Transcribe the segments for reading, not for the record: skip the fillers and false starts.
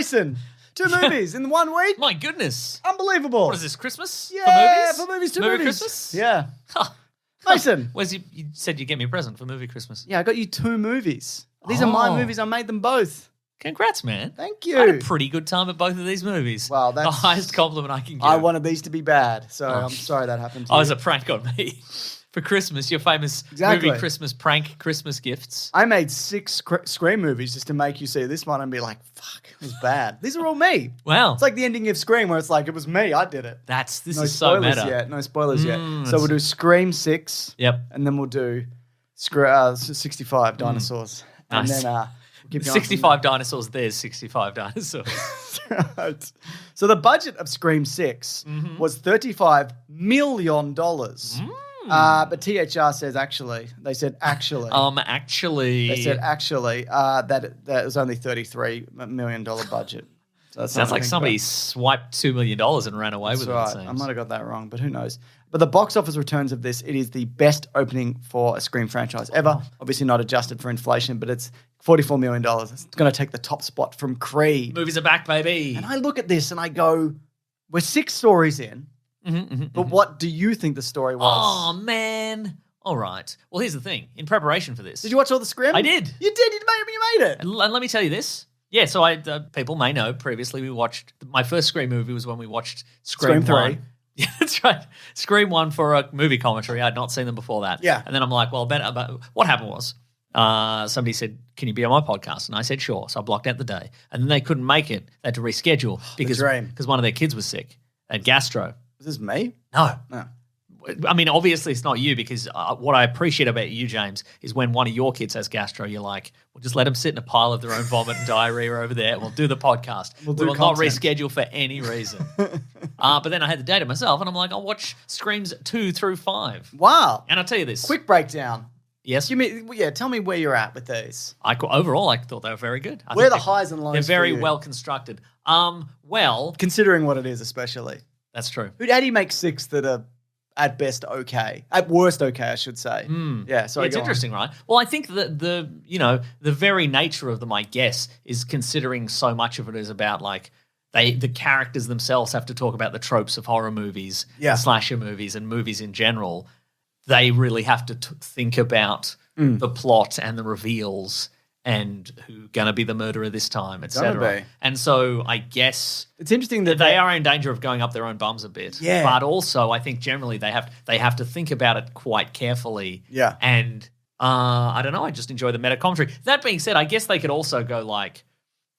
Mason, 2 movies in 1 week. My goodness. Unbelievable. What is this, Christmas? Yeah, For movies? for movies, 2 Movie movies. Christmas? Yeah. Huh. Mason. You said you'd get me a present for movie Christmas. Yeah, I got you 2 movies. These are my movies. I made them both. Congrats, man. Thank you. I had a pretty good time at both of these movies. Well, that's the highest compliment I can give. I wanted these to be bad, so I'm sorry that happened to you. It was a prank on me. For Christmas, your famous movie Christmas prank Christmas gifts. I made 6 Scream movies just to make you see this one and be like, fuck, it was bad. These are all me. Wow. It's like the ending of Scream where it's like, it was me, I did it. This No is so spoilers meta. yet. No spoilers yet. So we'll do Scream 6. Yep. And then we'll do 65 dinosaurs. Nice. And then keep going 65 dinosaurs, there's 65 dinosaurs. Right. So the budget of Scream 6 was $35 million. But THR says actually. They said actually. Actually. They said actually that it was only $33 million budget. So sounds like somebody swiped $2 million and ran away with it. Right. I might have got that wrong, but who knows? But the box office returns of this, it is the best opening for a Scream franchise ever. Obviously not adjusted for inflation, but it's $44 million. It's going to take the top spot from Creed. Movies are back, baby. And I look at this and I go, we're 6 stories in, but what do you think the story was? Oh, man. All right. Well, here's the thing. In preparation for this. Did you watch all the Scream? I did. You did. You made it. And let me tell you this. Yeah, so people may know previously we watched, my first Scream movie was when we watched Scream 3. 1. Yeah, that's right. Scream 1 for a movie commentary. I'd not seen them before that. Yeah. And then I'm like, well, what happened was somebody said, can you be on my podcast? And I said, sure. So I blocked out the day. And then they couldn't make it. They had to reschedule because one of their kids was sick at gastro. Was this me? No. No. I mean, obviously it's not you because what I appreciate about you, James, is when one of your kids has gastro, you're like, well, just let them sit in a pile of their own vomit and diarrhea over there. We'll do the podcast. We will not reschedule for any reason. But then I had the day to myself and I'm like, I'll watch Screams 2 through 5. Wow. And I'll tell you this. Quick breakdown. Yes? Tell me where you're at with these. Overall, I thought they were very good. Where are the highs and lows? They're very for you? well constructed. Well. Considering what it is, especially. That's true. How do you make 6 that are at best okay? At worst okay, I should say. Yeah, so it's interesting, right? Well, I think that the very nature of them, I guess, is considering so much of it is about like the characters themselves have to talk about the tropes of horror movies, and slasher movies, and movies in general. They really have to think about the plot and the reveals and who's going to be the murderer this time, etc. And so I guess it's interesting that they are in danger of going up their own bums a bit. Yeah. But also I think generally they have to think about it quite carefully. Yeah. And I don't know, I just enjoy the meta commentary. That being said, I guess they could also go like,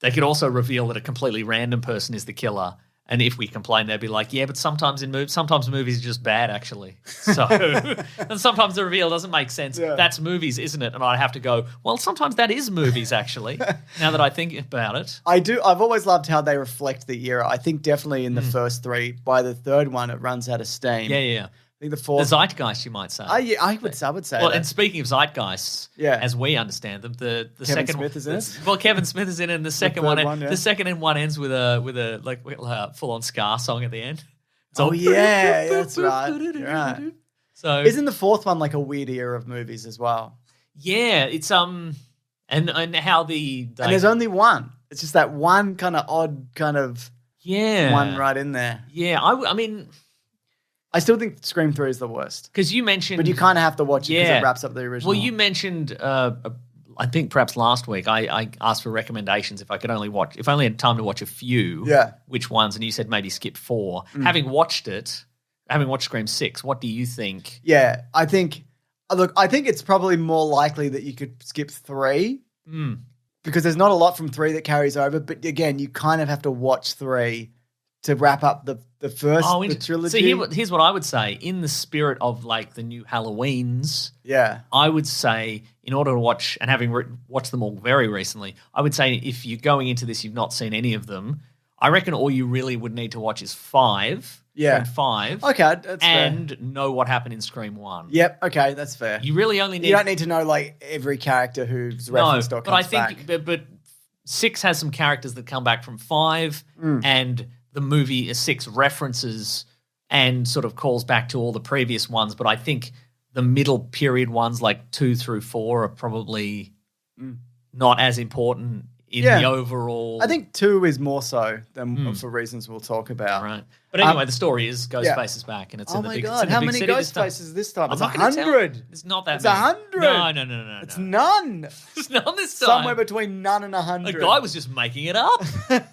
they could also reveal that a completely random person is the killer. And if we complain, they'd be like, yeah, but sometimes movies are just bad, actually. So, and sometimes the reveal doesn't make sense. Yeah. That's movies, isn't it? And I'd have to go, well, sometimes that is movies, actually, now that I think about it. I do. I've always loved how they reflect the era. I think definitely in the first 3. By the 3rd one, it runs out of steam. Yeah. I think the 4th. The zeitgeist, you might say. I would say well, that. and speaking of zeitgeists, as we understand them, the Kevin second Smith is in it? Well, Kevin Smith is in it, and the second one, one, yeah. the second one ends with a full on Scar song at the end. It's all that's right. You're right. So isn't the 4th one like a weird era of movies as well? Yeah, it's and how and there's only one. It's just that one kind of odd kind of one right in there. Yeah, I mean, I still think Scream 3 is the worst. Because you mentioned... But you kind of have to watch it because it wraps up the original. Well, you mentioned, I think perhaps last week, I asked for recommendations if I only had time to watch a few, which ones, and you said maybe skip 4. Having watched Scream 6, what do you think? Yeah, I think it's probably more likely that you could skip 3 because there's not a lot from 3 that carries over. But again, you kind of have to watch 3 to wrap up the first the trilogy. See, here's what I would say. In the spirit of like the new Halloweens, I would say in order to watch, and having watched them all very recently, I would say if you're going into this, you've not seen any of them, I reckon all you really would need to watch is 5. Yeah. 5. Okay, that's and fair. Know what happened in Scream 1. Yep, okay, that's fair. You really only need... You don't need to know like every character who's referenced or comes back. But 6 has some characters that come back from 5 and the movie 6 references and sort of calls back to all the previous ones, but I think the middle period ones like 2 through 4 are probably not as important in the overall. I think 2 is more so than for reasons we'll talk about. Right. But anyway, the story is Ghostface is back, and it's in the big. Oh my god! How many Ghostfaces this time? I'm It's not gonna 100. It's not that. It's many. 100. No. It's none. It's none this time. Somewhere between none and 100. A guy was just making it up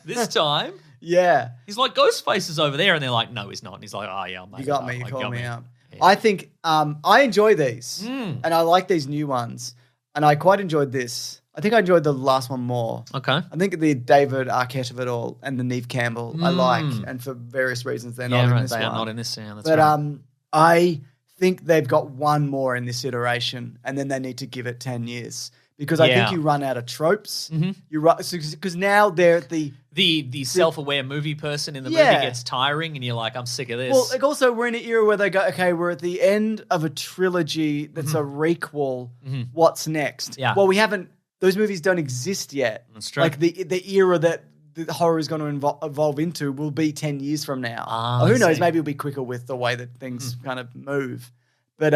this time. Yeah. He's like, Ghostface is over there, and they're like, no, he's not. And he's like, oh yeah, you got me. You called me out. Yeah. I think I enjoy these, and I like these new ones, and I quite enjoyed this. I think I enjoyed the last one more. Okay. I think the David Arquette of it all and the Neve Campbell I like, and for various reasons they're not in this one. They are not in this. Yeah, that's but right. I think they've got one more in this iteration, and then they need to give it 10 years because I think you run out of tropes. You because now they're at the self-aware movie person in the movie gets tiring, and you're like, I'm sick of this. Well, like also we're in an era where they go, okay, we're at the end of a trilogy that's a requel. What's next? Yeah. Well, we haven't. Those movies don't exist yet. That's true. Like the era that the horror is going to evolve into will be 10 years from now. Or who knows? Maybe it'll be quicker with the way that things kind of move. But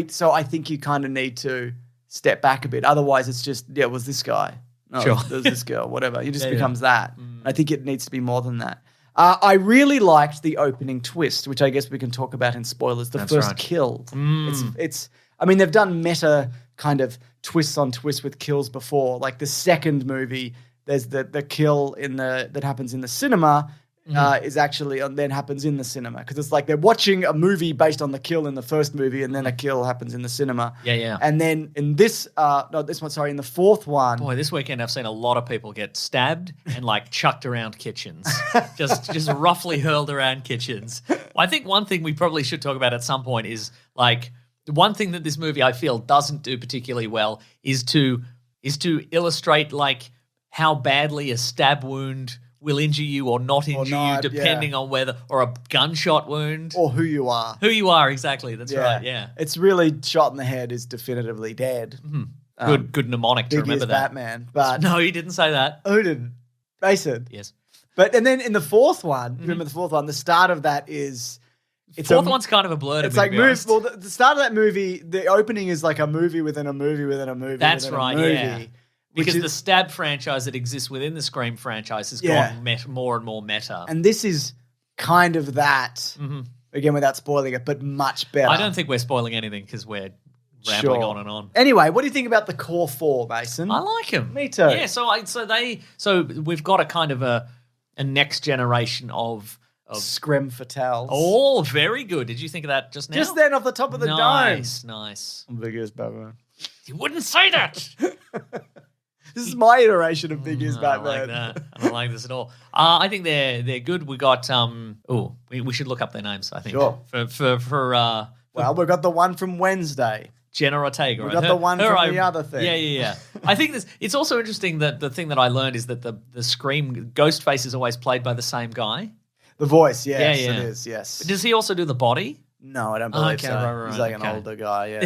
so I think you kind of need to step back a bit. Otherwise, it's just, it was this guy. No, sure. There's this girl, whatever. It just becomes that. I think it needs to be more than that. I really liked the opening twist, which I guess we can talk about in spoilers. The first kill. It's. I mean, they've done meta kind of twists on twists with kills before. Like the second movie, there's the kill that happens in the cinema is actually then happens in the cinema because it's like they're watching a movie based on the kill in the first movie, and then a kill happens in the cinema. Yeah. And then in in the fourth one. Boy, this weekend I've seen a lot of people get stabbed and like chucked around kitchens, just roughly hurled around kitchens. I think one thing we probably should talk about at some point is like. One thing that this movie I feel doesn't do particularly well is to illustrate like how badly a stab wound will injure you or not injure you, depending on whether, or a gunshot wound. Or who you are. Who you are, exactly. That's right, yeah. It's really shot in the head is definitively dead. Good mnemonic to remember that. Batman. But no, he didn't say that. Who didn't? Mason. Yes. And then in the fourth one, remember the fourth one, the start of that is... Fourth one's kind of a blur to It's me, like to be honest. well, the start of that movie, the opening is like a movie within a movie within a movie. That's within right, a movie, yeah. Because the Stab franchise that exists within the Scream franchise has gone more and more meta. And this is kind of that, again, without spoiling it, but much better. I don't think we're spoiling anything because we're rambling on and on. Anyway, what do you think about the core four, Mason? I like them. Me too. Yeah, so we've got a kind of a next generation of Scream Fatales. Oh, very good. Did you think of that just now? Just then off the top of the dome. Nice. I'm big as Batman. You wouldn't say that. This is my iteration of Big as Batman. I don't like that. I don't like this at all. I think they're good. We got we should look up their names, I think. Sure. For well, we've got the one from Wednesday. Jenna Ortega. We got the one from the other thing. Yeah. I think it's also interesting that the thing that I learned is that the Scream Ghostface is always played by the same guy. The voice, yes, it is, yes. Does he also do the body? No, I don't believe so. Right, he's like an older guy, yeah.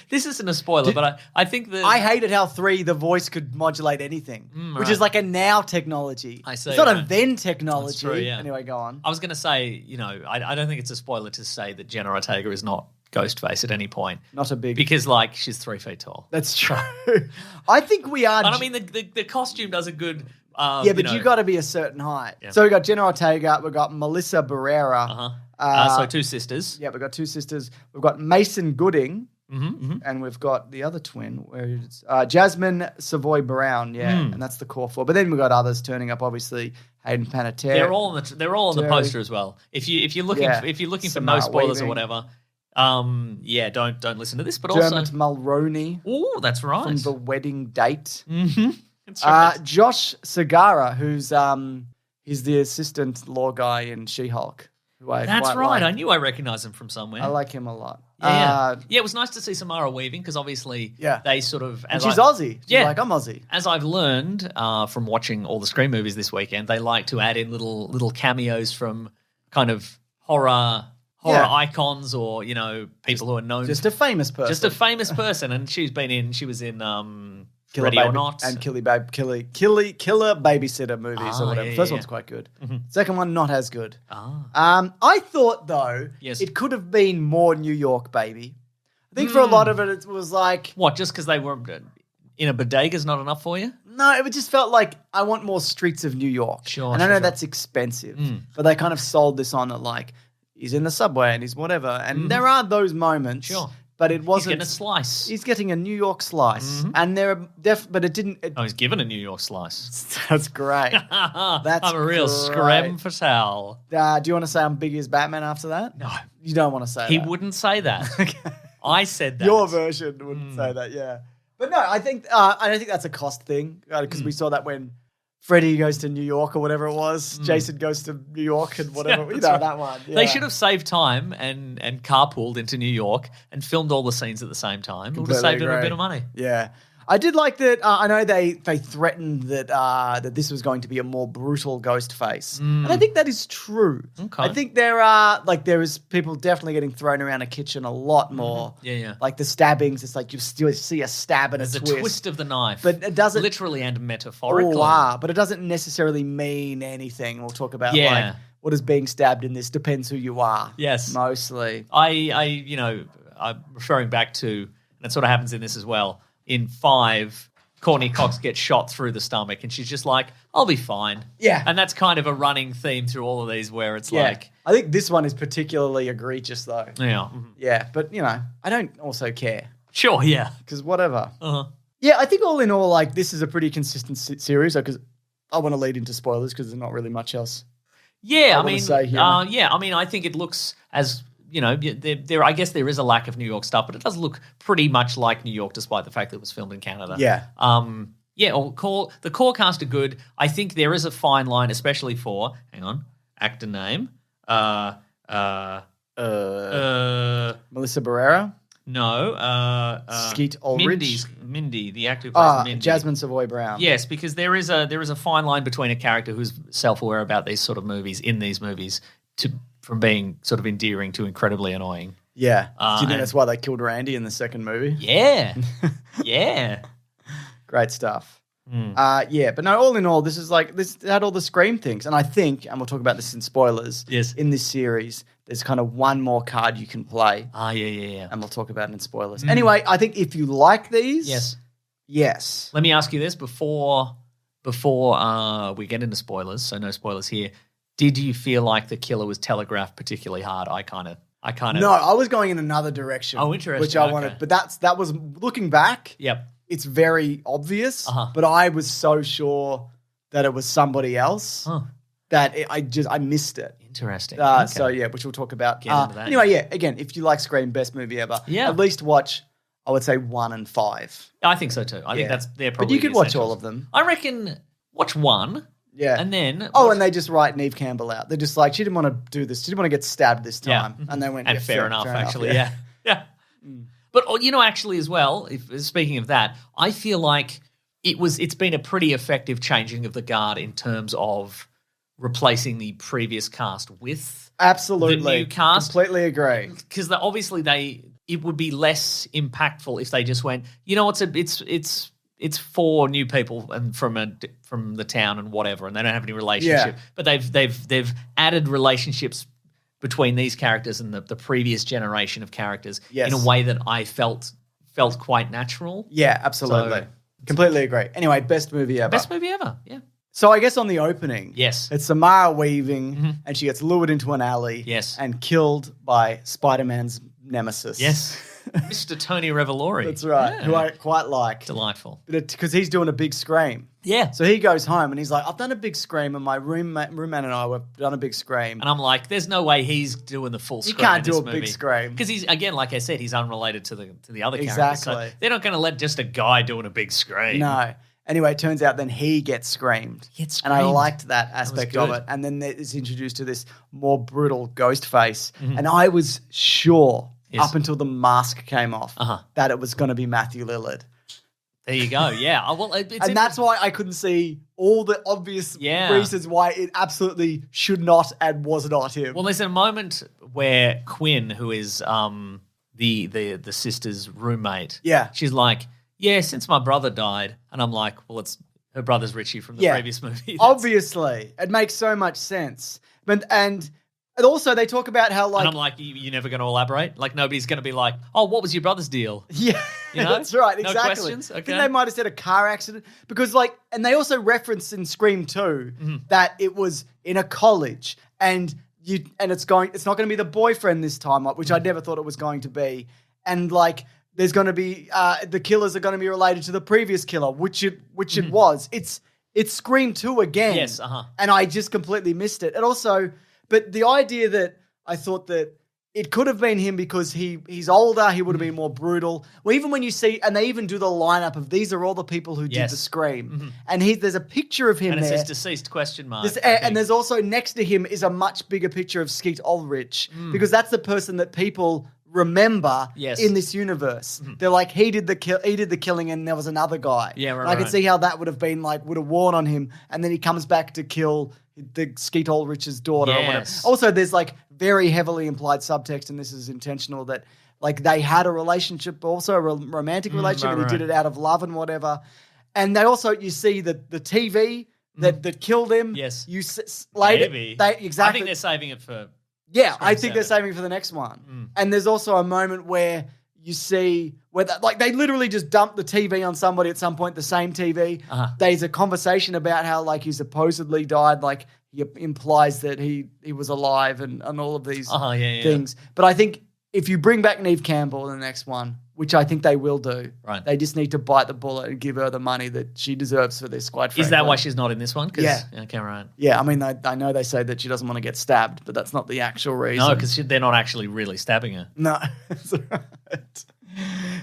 This isn't a spoiler, but I think that... I hated how the voice could modulate anything, which is like a now technology. I see. It's not a then technology. That's true, yeah. Anyway, go on. I was going to say, I don't think it's a spoiler to say that Jenna Ortega is not Ghostface at any point. Not a big... Because, she's 3 feet tall. That's true. I think we are... And I mean, the costume does a good... but you got to be a certain height. Yeah. So we got Jenna Ortega, we got Melissa Barrera. So 2 sisters. Yeah, we've got 2 sisters. We've got Mason Gooding, and we've got the other twin, where it's Jasmine Savoy Brown. Yeah, and that's the core 4. But then we've got others turning up. Obviously, Hayden Panettiere. They're all on the poster as well. If you're looking for no spoilers or whatever. Don't listen to this. But Dermot Mulroney. Oh, that's right. From The Wedding Date. That's right. Josh Segarra, who's he's the assistant law guy in She-Hulk. That's right. I knew I recognized him from somewhere. I like him a lot. Yeah, it was nice to see Samara Weaving because obviously they sort of... And she's Aussie. She's like, I'm Aussie. As I've learned from watching all the Scream movies this weekend, they like to add in little cameos from kind of horror icons or, people who are known. Just a famous person. And she was in... Killer Ready Baby, or Not. And Killer Babysitter movies or whatever. First one's quite good. Second one, not as good. I thought, though, it could have been more New York, baby. I think for a lot of it was like... What, just because they were in a bodega's not enough for you? No, it just felt like I want more streets of New York. Sure, and I know sure. that's expensive, but they kind of sold this on it like he's in the subway and he's whatever. And there are those moments. Sure. But it wasn't. He's getting a slice. He's getting a New York slice. And there are but it didn't. He's given a New York slice. That's great. That's I'm a real great. scram for Sal. Do you want to say I'm big as Batman after that? No. You don't want to say He that. wouldn't say that. Okay. I said that. Your version wouldn't say that, yeah. But no, I don't think that's a cost thing because we saw that when Freddie goes to New York or whatever it was. Jason goes to New York and whatever. Yeah, right. That one. Yeah. They should have saved time and carpooled into New York and filmed all the scenes at the same time. It would have saved them a bit of money. Yeah. I did like that. I know they threatened that this was going to be a more brutal ghost face, and I think that is true. Okay. I think there is people definitely getting thrown around a kitchen a lot more. Yeah. Like the stabbings, it's like you still see a stab and There's a a twist. twist of the knife, But it doesn't literally and metaphorically. but it doesn't necessarily mean anything. We'll talk about Yeah. what is being stabbed in this depends who you are. Yes. Mostly. I'm referring back to, and it sort of happens in this as well. In 5, Courtney Cox gets shot through the stomach, and she's just like, "I'll be fine." Yeah. And that's kind of a running theme through all of these, where it's like, I think this one is particularly egregious though. yeah, Yeah, but I don't also care sure, yeah, because whatever. uh-huh. Yeah, I think all in all, like this is a pretty consistent series because I want to lead into spoilers because there's not really much else. Yeah, wanna say here. I think it looks as there. I guess there is a lack of New York stuff, but it does look pretty much like New York, despite the fact that it was filmed in Canada. Yeah. The core cast are good. I think there is a fine line, especially for actor name. Melissa Barrera, No, Skeet Ulrich, Mindy, the actor who plays Mindy. Jasmine Savoy Brown. Yes, because there is a fine line between a character who's self-aware about these sort of movies from being sort of endearing to incredibly annoying. Yeah. Do you think that's why they killed Randy in the second movie? Yeah, yeah. Great stuff. But no, all in all, this had all the Scream things. And I think, and we'll talk about this in spoilers, Yes. in this series, there's kind of one more card you can play. Yeah. And we'll talk about it in spoilers. Anyway, I think if you like these, yes. Let me ask you this before we get into spoilers, so no spoilers here. Did you feel like the killer was telegraphed particularly hard? I kind of. No, I was going in another direction. Oh, interesting. Which I wanted, but that was looking back. Yep. It's very obvious, but I was so sure that it was somebody else that I missed it. Interesting. Okay. So yeah, which we'll talk about. Get into that. Anyway, yeah. Again, if you like Scream, best movie ever. Yeah. At least watch. I would say 1 and 5. I think so too. I think they're probably. But you could watch essentials. all of them. I reckon watch 1. Yeah. And then. And they just write Neve Campbell out. They're just like, she didn't want to do this. She didn't want to get stabbed this time. Yeah. And they went, And fair enough, actually. yeah. Yeah. But actually, as well. Speaking of that, I feel like it's been a pretty effective changing of the guard in terms of replacing the previous cast with Absolutely. the new cast. Completely agree. Because obviously it would be less impactful if they just went, it's 4 new people and from the town and whatever, and they don't have any relationship. Yeah. But they've added relationships between these characters and the previous generation of characters in a way that I felt quite natural. Yeah, absolutely. So, completely agree. Anyway, best movie ever. Best movie ever, yeah. So I guess on the opening, Yes. it's Samara Weaving, and she gets lured into an alley, Yes. and killed by Spider-Man's nemesis. Yes. Mr. Tony Revolori. That's right, Yeah. who I quite like. Delightful. Because he's doing a big scream. Yeah. So he goes home and he's like, I've done a big scream, and my roommate and I have done a big scream. And I'm like, there's no way he's doing the full scream. can't in do this a big movie. scream. Because he's, again, like I said, he's unrelated to the other characters. Exactly. So they're not going to let just a guy doing a big scream. No. Anyway, it turns out then he gets screamed. And I liked that aspect of good. it. And then it's introduced to this more brutal ghost face. And I was sure up until the mask came off that it was going to be Matthew Lillard. There you go. Yeah. Well, and that's why I couldn't see all the obvious reasons why it absolutely should not and was not him. Well, there's a moment where Quinn, who is the sister's roommate, she's like, yeah, since my brother died. And I'm like, well, it's her brother's Richie from the previous movie. Obviously. It makes so much sense. And And also, they talk about how, like... And I'm like, you're never going to elaborate? Like, nobody's going to be like, oh, what was your brother's deal? Yeah, you know? That's right, exactly. No questions? Okay. I think they might have said a car accident. Because, like... And they also referenced in Scream 2 that it was in a college. And it's not going to be the boyfriend this time, which I never thought it was going to be. And, like... There's going to be the killers are going to be related to the previous killer, which it was. It's Scream 2 again. Yes, and I just completely missed it. And also, but the idea that I thought that it could have been him because he's older, he would have been more brutal. Well, even when you see, and they even do the lineup of these are all the people who did the Scream, and there's a picture of him and it there. says deceased ? And there's also next to him is a much bigger picture of Skeet Ulrich because that's the person that people remember in this universe. They're like, he did the killing and there was another guy. Yeah, right. And I can see how that would have been like, would have worn on him, and then he comes back to kill the Skeet Ulrich's daughter or whatever. Also, there's like very heavily implied subtext, and this is intentional, that like they had a relationship, also a romantic relationship, and he did it out of love and whatever. And they also, you see the TV that killed him. Yes. Maybe. Exactly. I think they're saving it for... Yeah, I think they're saving it for the next one. And there's also a moment where you see where they literally just dump the TV on somebody at some point, the same TV. There's a conversation about how like he supposedly died, like he implies that he was alive and all of these things. But I think if you bring back Neve Campbell in the next one, which I think they will do, right? They just need to bite the bullet and give her the money that she deserves for this, quite frankly. Is that why she's not in this one? Yeah. Okay, right. Yeah, I mean, I know they say that she doesn't want to get stabbed, but that's not the actual reason. No, because they're not actually really stabbing her. No, that's right.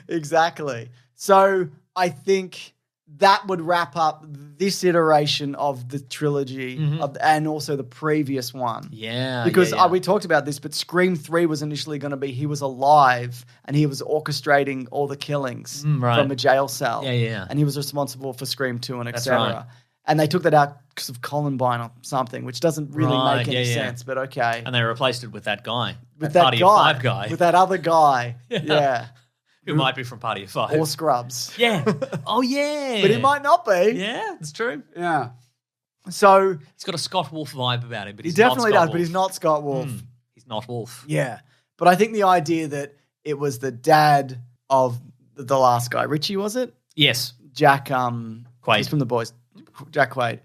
Exactly. So I think that would wrap up this iteration of the trilogy and also the previous one. Yeah. Because we talked about this, but Scream 3 was initially going to be he was alive and he was orchestrating all the killings from a jail cell. Yeah, yeah. And he was responsible for Scream 2 and etc. Right. And they took that out because of Columbine or something, which doesn't really make any sense, but okay. And they replaced it with that guy. With that Party guy. of 5 guy. With that other guy. Yeah. Who might be from Party of 5. Or Scrubs. Yeah. Oh, yeah. But he might not be. Yeah, it's true. Yeah. So he's got a Scott Wolf vibe about him, but he he's definitely not Scott does, Wolf. but he's not Scott Wolf. He's not Wolf. Yeah. But I think the idea that it was the dad of the last guy, Richie, was it? Yes. Jack Quaid. He's from The Boys. Jack Quaid.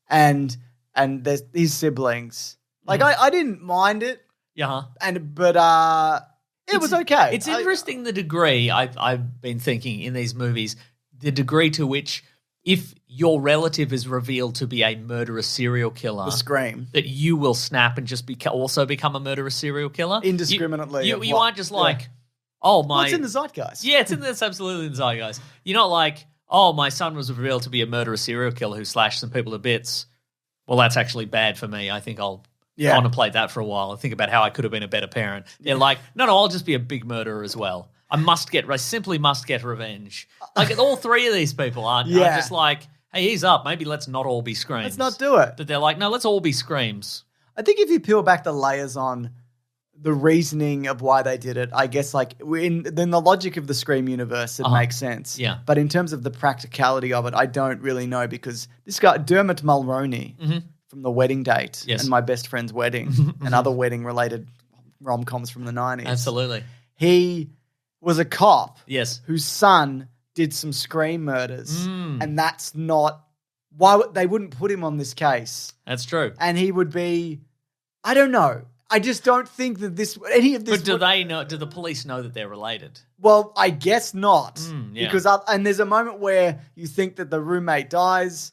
And there's his siblings. Like I didn't mind it. Yeah. But it was okay. It's interesting the degree I've been thinking in these movies, the degree to which if your relative is revealed to be a murderous serial killer, the Scream, that you will snap and just also become a murderous serial killer indiscriminately. You aren't just like, oh my, it's in the zeitgeist. Yeah, it's absolutely in the zeitgeist. You're not like, oh, my son was revealed to be a murderous serial killer who slashed some people to bits. Well, that's actually bad for me. I think I'll contemplate that for a while and think about how I could have been a better parent. They're like, no, I'll just be a big murderer as well. I simply must get revenge. Like all three of these people are just like, hey, he's up. Maybe let's not all be Screams. Let's not do it. But they're like, no, let's all be Screams. I think if you peel back the layers on the reasoning of why they did it, I guess like in the logic of the Scream universe, it makes sense. Yeah. But in terms of the practicality of it, I don't really know because this guy, Dermot Mulroney, from The Wedding Date and My Best Friend's Wedding and other wedding-related rom-coms from the 90s. Absolutely. He was a cop whose son did some Scream murders, and that's not why they wouldn't put him on this case. That's true. And he would be, I don't know. I just don't think that any of this. But do they know? Do the police know that they're related? Well, I guess not, because and there's a moment where you think that the roommate dies,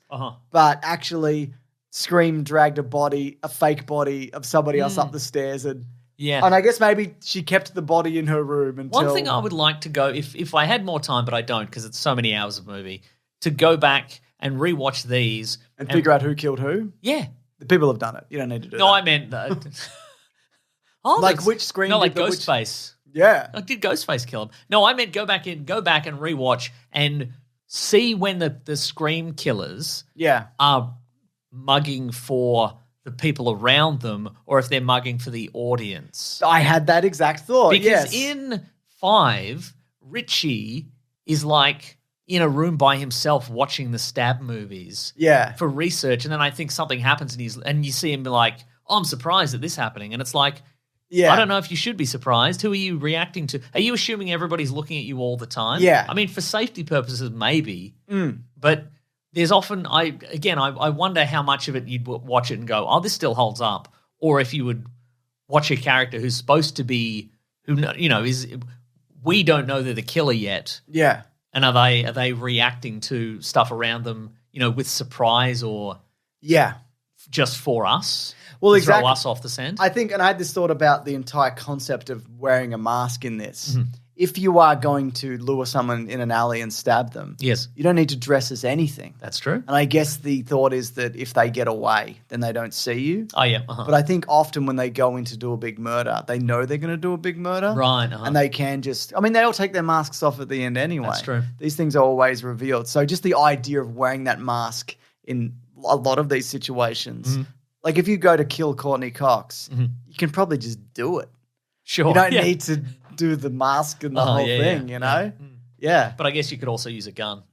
but actually Scream dragged a fake body of somebody else up the stairs, and I guess maybe she kept the body in her room until. One thing I would like to go if I had more time, but I don't because it's so many hours of movie to go back and rewatch these and figure out who killed who. Yeah, the people have done it. You don't need to do that. No, I meant. Like which Scream? No, like Ghostface. Yeah. Like, did Ghostface kill him? No, I meant go back and rewatch and see when the Scream killers are mugging for the people around them or if they're mugging for the audience. I had that exact thought, because in 5, Richie is like in a room by himself watching the stab movies for research, and then I think something happens and you see him be like, I'm surprised at this happening. And it's like, Yeah. I don't know if you should be surprised. Who are you reacting to? Are you assuming everybody's looking at you all the time? Yeah. I mean, for safety purposes, maybe. But there's often, I wonder how much of it you'd watch it and go, oh, this still holds up. Or if you would watch a character who's supposed to be, we don't know they're the killer yet. Yeah. And are they reacting to stuff around them, with surprise or just for us? Well, exactly. exactly. Throw us off the scent? I think, and I had this thought about the entire concept of wearing a mask in this. If you are going to lure someone in an alley and stab them, yes, you don't need to dress as anything. That's true. And I guess the thought is that if they get away, then they don't see you. Oh, yeah. But I think often when they go in to do a big murder, they know they're going to do a big murder. Right. And they can just, they all take their masks off at the end anyway. That's true. These things are always revealed. So just the idea of wearing that mask in a lot of these situations, like if you go to kill Courtney Cox, you can probably just do it. Sure. You don't need to do the mask and the whole thing, you know? Yeah. But I guess you could also use a gun.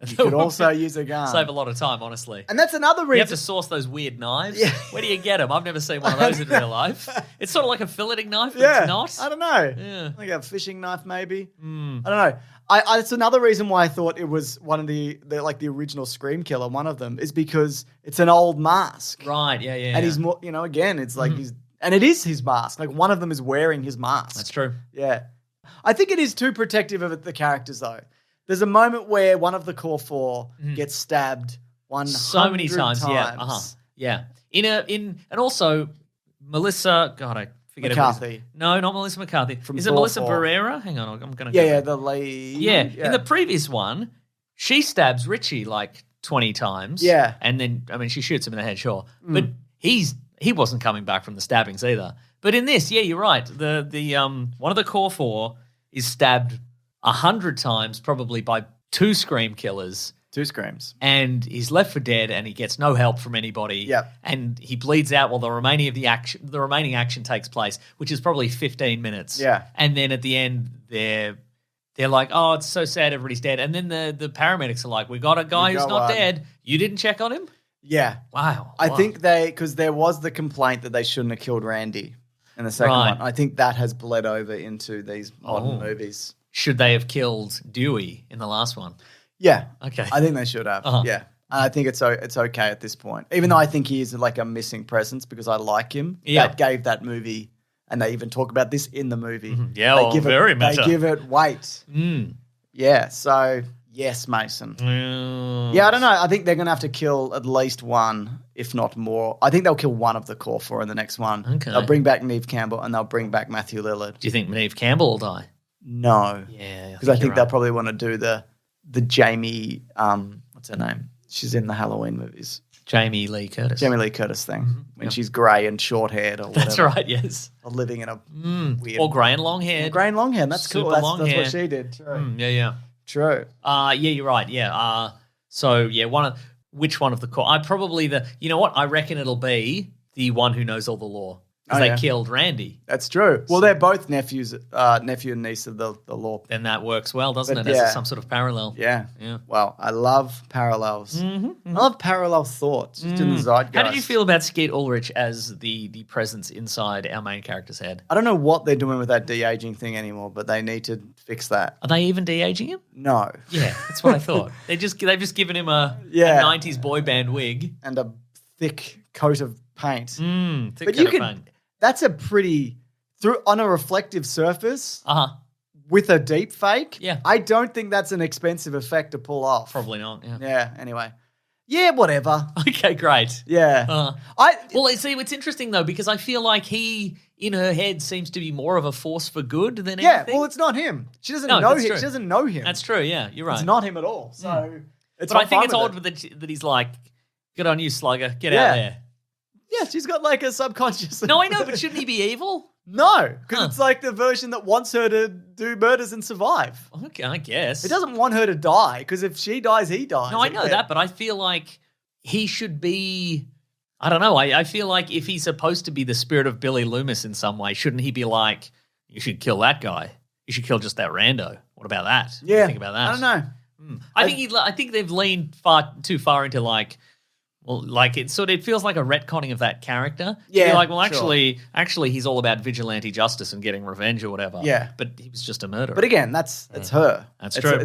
You could also use a gun. Save a lot of time, honestly. And that's another reason. You have to source those weird knives. Yeah. Where do you get them? I've never seen one of those in real life. It's sort of like a filleting knife, but Yeah. it's not. I don't know. Yeah. Like a fishing knife, maybe. I don't know. It's another reason why I thought it was one of the original Scream Killer. One of them is because it's an old mask, Right? Yeah. and he's more. Again, it's like and it is his mask. Like one of them is wearing his mask. That's true. Yeah, I think it is too protective of the characters though. There's a moment where one of the core four gets stabbed 100 So many times. Yeah. And also Melissa. God, I forget McCarthy. No, not Melissa McCarthy. From Is it Thor Melissa 4. Barrera? Hang on, I'm going to. Yeah, the lead. Yeah. In the previous one, she stabs Richie like 20 times. Yeah. And then, she shoots him in the head, sure. But he wasn't coming back from the stabbings either. But in this, yeah, you're right. The one of the core four is stabbed 100 times, probably by 2 Scream killers. 2 Screams. And he's left for dead, and he gets no help from anybody. Yep. And he bleeds out while the remaining action takes place, which is probably 15 minutes. Yeah. And then at the end, they're like, oh, it's so sad, everybody's dead. And then the paramedics are like, we got a guy who's not dead. You didn't check on him? Yeah. Wow. I think because there was the complaint that they shouldn't have killed Randy in the second one. I think that has bled over into these modern movies. Should they have killed Dewey in the last one? Yeah. Okay. I think they should have. Yeah. I think it's okay at this point. Even though I think he is like a missing presence because I like him. Yeah. That gave that movie, and they even talk about this in the movie. Yeah, very meta. They give it weight. Yeah, so yes, Mason. Yeah, I don't know. I think they're going to have to kill at least one, if not more. I think they'll kill one of the core four in the next one. Okay. They'll bring back Neve Campbell and they'll bring back Matthew Lillard. Do you think Neve Campbell will die? No. Yeah. Because I think they'll probably want to do the Jamie, what's her name? She's in the Halloween movies. Jamie Lee Curtis. Jamie Lee Curtis thing. When she's grey and short-haired or whatever. That's right, yes. Or living in a weird... Or grey and long-haired. Grey and long-haired. That's Super cool. That's long what hair. she did. True. Yeah. True. Yeah, you're right. Yeah. Which one of the core? You know what? I reckon it'll be the one who knows all the law. Because they killed Randy. That's true. Well, they're both nephew and niece of the law. Then that works well, doesn't it? As some sort of parallel. Yeah. Well, I love parallels. I love parallel thoughts just in the zeitgeist. How did you feel about Skeet Ulrich as the presence inside our main character's head? I don't know what they're doing with that de-aging thing anymore, but they need to fix that. Are they even de-aging him? No. Yeah, that's what I thought. They've just given him a 90s boy band wig. And a thick coat of paint. Thick coat of paint. That's a pretty on a reflective surface with a deep fake. Yeah. I don't think that's an expensive effect to pull off. Probably not. Yeah. Yeah. Anyway. Yeah. Whatever. Okay. Great. Yeah. It's interesting though because I feel like he in her head seems to be more of a force for good than anything. Yeah. Well, it's not him. She doesn't know him. True. She doesn't know him. That's true. Yeah. You're right. It's not him at all. So it's. But I think it's odd that he's like, "Good on you, slugger. Get out there." Yeah, she's got like a subconscious. No, I know, but shouldn't he be evil? No, because it's like the version that wants her to do murders and survive. Okay, I guess. It doesn't want her to die, because if she dies, he dies. No, I know that, but I feel like he should be... I don't know. I feel like if he's supposed to be the spirit of Billy Loomis in some way, shouldn't he be like, you should kill that guy. You should kill just that rando. What about that? Yeah. What do you think about that? I don't know. I think they've leaned too far into like, Well, like it feels like a retconning of that character. Yeah, You're like, well, sure. actually, he's all about vigilante justice and getting revenge or whatever. Yeah. But he was just a murderer. But again, that's her. That's true.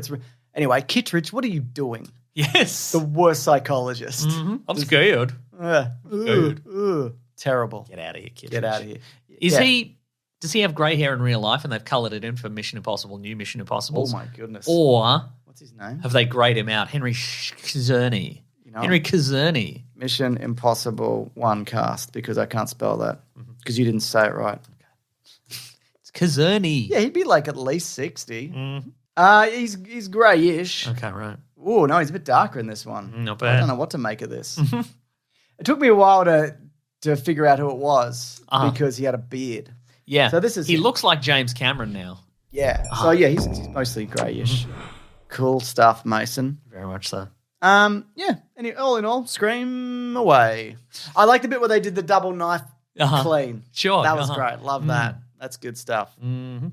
Anyway, Kittredge, what are you doing? Yes. The worst psychologist. I'm scared. Terrible. Get out of here, Kittredge. Get out of here. Does he have grey hair in real life and they've coloured it in for Mission Impossible, New Mission Impossible? Oh, my goodness. Or what's his name? have they greyed him out? Henry Czerny. Henry Czerny. Mission Impossible 1 cast, because I can't spell that because you didn't say it right. It's Czerny. Yeah, he'd be like at least 60. He's greyish. Okay, right. Oh, no, he's a bit darker in this one. Not bad. I don't know what to make of this. It took me a while to figure out who it was because he had a beard. Yeah. So this is he looks like James Cameron now. Yeah. So yeah, he's mostly greyish. Cool stuff, Mason. Very much so. Yeah. All in all, Scream away. I like the bit where they did the double knife clean. Sure. That was great. Love that. That's good stuff. Mm-hmm.